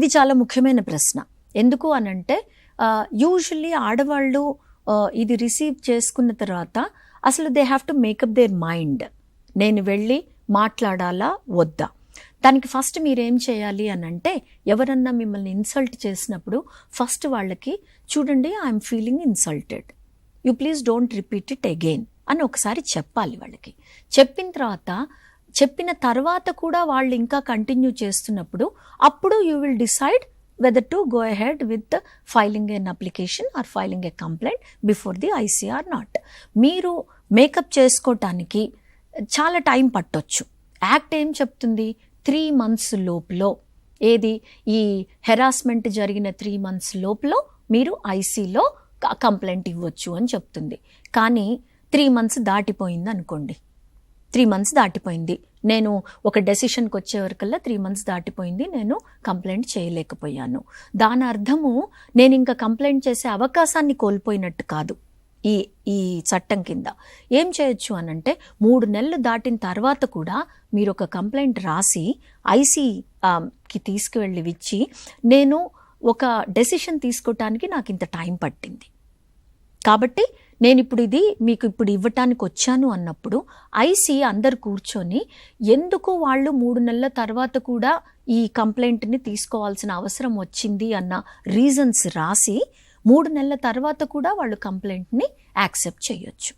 ఇది చాలా ముఖ్యమైన ప్రశ్న. ఎందుకు అనంటే యూజువల్లీ ఆడవాళ్ళు ఇది రిసీవ్ చేసుకున్న తర్వాత అసలు they have to make up their mind. నేను వెళ్ళి మాట్లాడాలా వద్దా? దానికి ఫస్ట్ మీరేం చేయాలి అనంటే, ఎవరన్నా మిమ్మల్ని ఇన్సల్ట్ చేసినప్పుడు ఫస్ట్ వాళ్ళకి చూడండి, I'm feeling insulted, you please don't repeat it again అని ఒకసారి చెప్పాలి వాళ్ళకి. చెప్పిన తర్వాత కూడా వాళ్ళు ఇంకా కంటిన్యూ చేస్తున్నప్పుడు అప్పుడు you will decide whether to go ahead with filing an application or filing a complaint before the IC or not. మీరు మేకప్ చేసుకోవటానికి చాలా టైం పట్టొచ్చు. యాక్ట్ ఏం చెప్తుంది? 3 months లోపులో, ఏది ఈ హెరాస్మెంట్ జరిగిన 3 months లోపులో మీరు ఐసీలో కంప్లైంట్ ఇవ్వచ్చు అని చెప్తుంది. కానీ 3 months దాటిపోయింది అనుకోండి, 3 months దాటిపోయింది, నేను ఒక డెసిషన్కి వచ్చే వరకల్లా 3 months దాటిపోయింది, నేను కంప్లైంట్ చేయలేకపోయాను. దాని అర్థము నేను ఇంకా కంప్లైంట్ చేసే అవకాశాన్ని కోల్పోయినట్టు కాదు. ఈ చట్టం కింద ఏం చేయొచ్చు అనంటే, 3 నెలలు దాటిన తర్వాత కూడా మీరు ఒక కంప్లైంట్ రాసి ఐసీకి తీసుకువెళ్ళి ఇచ్చి, నేను ఒక డెసిషన్ తీసుకోవటానికి నాకు ఇంత టైం పట్టింది కాబట్టి నేను ఇప్పుడు ఇది మీకు ఇప్పుడు ఇవ్వటానికి వచ్చాను అన్నప్పుడు ఐసీ అందరు కూర్చొని ఎందుకు వాళ్ళు 3 నెలల తర్వాత కూడా ఈ కంప్లైంట్ని తీసుకోవాల్సిన అవసరం వచ్చింది అన్న రీజన్స్ రాసి 3 నెలల తర్వాత కూడా వాళ్ళు కంప్లైంట్ని యాక్సెప్ట్ చేయొచ్చు.